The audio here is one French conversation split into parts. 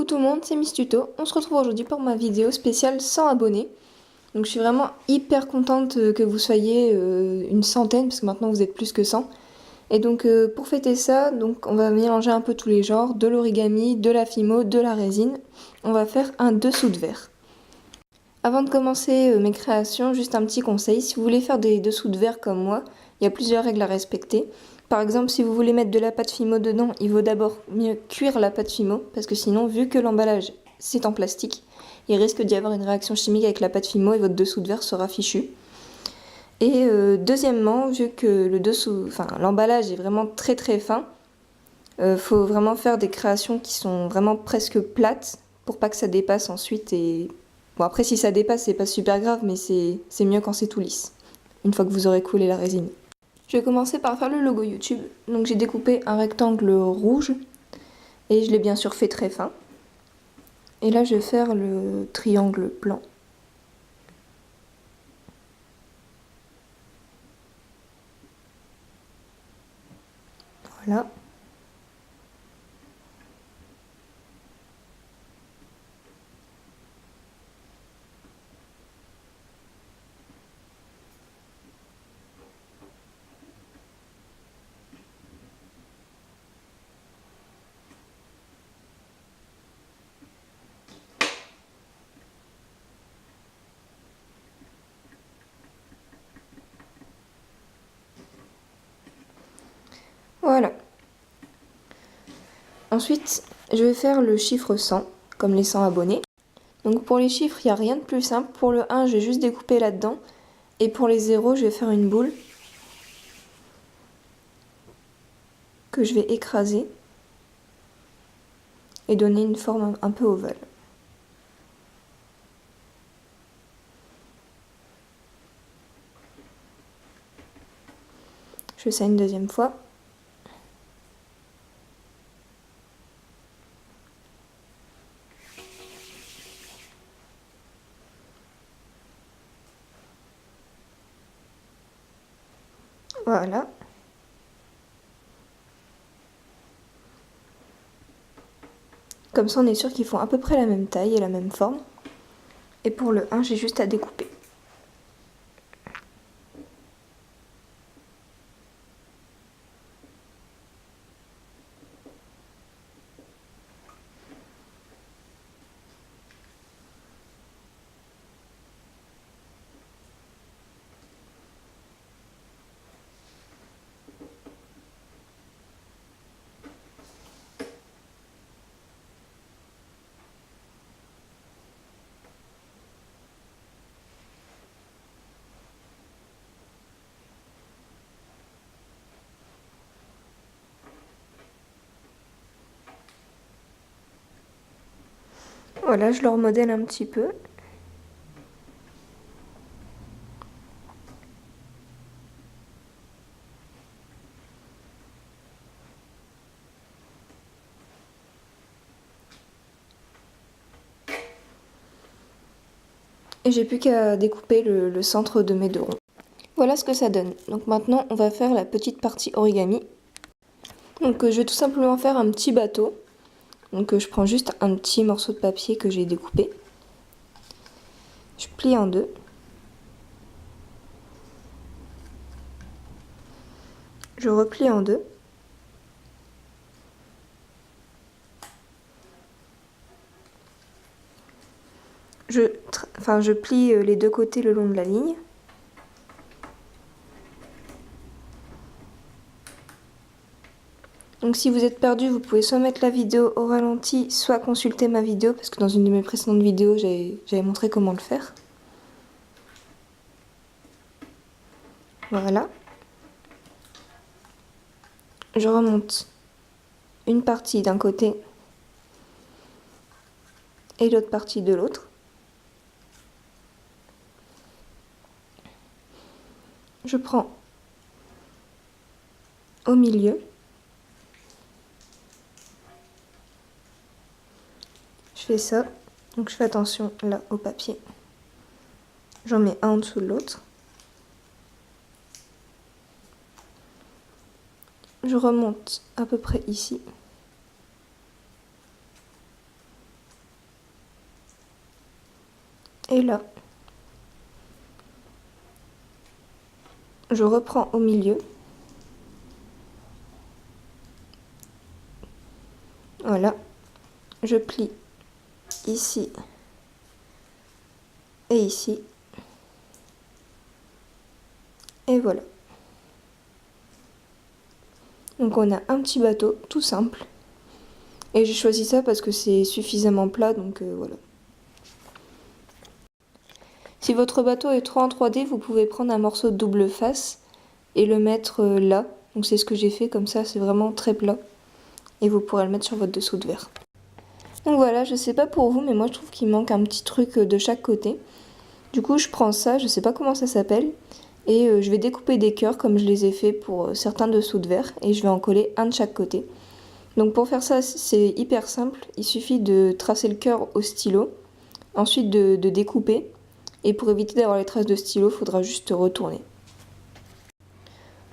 tout le monde, c'est Miss Tuto. On se retrouve aujourd'hui pour ma vidéo spéciale 100 abonnés. Donc je suis vraiment hyper contente que vous soyez une centaine, parce que maintenant vous êtes plus que 100. Et donc pour fêter ça, donc on va mélanger un peu tous les genres, de l'origami, de la fimo, de la résine. On va faire un dessous de verre. Avant de commencer mes créations, juste un petit conseil, si vous voulez faire des dessous de verre comme moi, il y a plusieurs règles à respecter. Par exemple, si vous voulez mettre de la pâte fimo dedans, il vaut d'abord mieux cuire la pâte fimo, parce que sinon, vu que l'emballage c'est en plastique, il risque d'y avoir une réaction chimique avec la pâte fimo et votre dessous de verre sera fichu. Et deuxièmement, vu que l'emballage est vraiment très très fin, faut vraiment faire des créations qui sont vraiment presque plates pour pas que ça dépasse ensuite. Et bon, après si ça dépasse c'est pas super grave, mais c'est mieux quand c'est tout lisse, une fois que vous aurez coulé la résine. Je vais commencer par faire le logo YouTube. Donc j'ai découpé un rectangle rouge et je l'ai bien sûr fait très fin. Et là je vais faire le triangle blanc. Voilà. Voilà. Ensuite, je vais faire le chiffre 100, comme les 100 abonnés. Donc pour les chiffres, il n'y a rien de plus simple. Pour le 1, je vais juste découper là-dedans. Et pour les 0, je vais faire une boule que je vais écraser et donner une forme un peu ovale. Je fais ça une deuxième fois. Voilà. Comme ça, on est sûr qu'ils font à peu près la même taille et la même forme. Et pour le 1, j'ai juste à découper. Voilà, je le remodèle un petit peu. Et j'ai plus qu'à découper le centre de mes deux ronds. Voilà ce que ça donne. Donc maintenant, on va faire la petite partie origami. Donc je vais tout simplement faire un petit bateau. Donc je prends juste un petit morceau de papier que j'ai découpé. Je plie en deux. Je replie en deux. Je plie les deux côtés le long de la ligne. Donc si vous êtes perdu, vous pouvez soit mettre la vidéo au ralenti, soit consulter ma vidéo, parce que dans une de mes précédentes vidéos, j'avais montré comment le faire. Voilà. Je remonte une partie d'un côté et l'autre partie de l'autre. Je prends au milieu. Je fais ça. Donc je fais attention là au papier. J'en mets un en dessous de l'autre. Je remonte à peu près ici. Et là, je reprends au milieu. Voilà, je plie ici et ici. Et voilà. Donc on a un petit bateau, tout simple. Et j'ai choisi ça parce que c'est suffisamment plat, donc voilà. Si votre bateau est trop en 3D, vous pouvez prendre un morceau de double face et le mettre là. Donc c'est ce que j'ai fait, comme ça c'est vraiment très plat. Et vous pourrez le mettre sur votre dessous de verre. Donc voilà, je sais pas pour vous, mais moi je trouve qu'il manque un petit truc de chaque côté. Du coup je prends ça, je sais pas comment ça s'appelle. Et je vais découper des cœurs comme je les ai fait pour certains dessous de verre. Et je vais en coller un de chaque côté. Donc pour faire ça, c'est hyper simple. Il suffit de tracer le cœur au stylo. Ensuite de découper. Et pour éviter d'avoir les traces de stylo, il faudra juste retourner.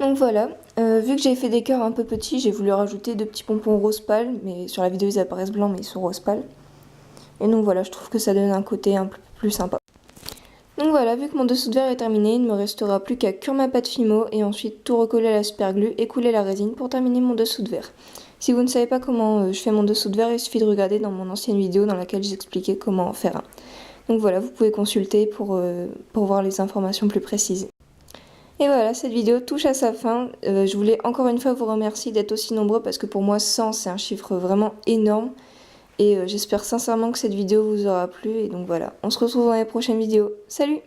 Donc voilà, vu que j'ai fait des cœurs un peu petits, j'ai voulu rajouter 2 petits pompons rose pâle, mais sur la vidéo ils apparaissent blancs mais ils sont rose pâle. Et donc voilà, je trouve que ça donne un côté un peu plus sympa. Donc voilà, vu que mon dessous de verre est terminé, il ne me restera plus qu'à cuire ma pâte Fimo et ensuite tout recoller à la superglue et couler la résine pour terminer mon dessous de verre. Si vous ne savez pas comment je fais mon dessous de verre, il suffit de regarder dans mon ancienne vidéo dans laquelle j'expliquais comment en faire un. Donc voilà, vous pouvez consulter pour voir les informations plus précises. Et voilà, cette vidéo touche à sa fin. Je voulais encore une fois vous remercier d'être aussi nombreux parce que pour moi 100 c'est un chiffre vraiment énorme. Et j'espère sincèrement que cette vidéo vous aura plu. Et donc voilà, on se retrouve dans les prochaines vidéos. Salut!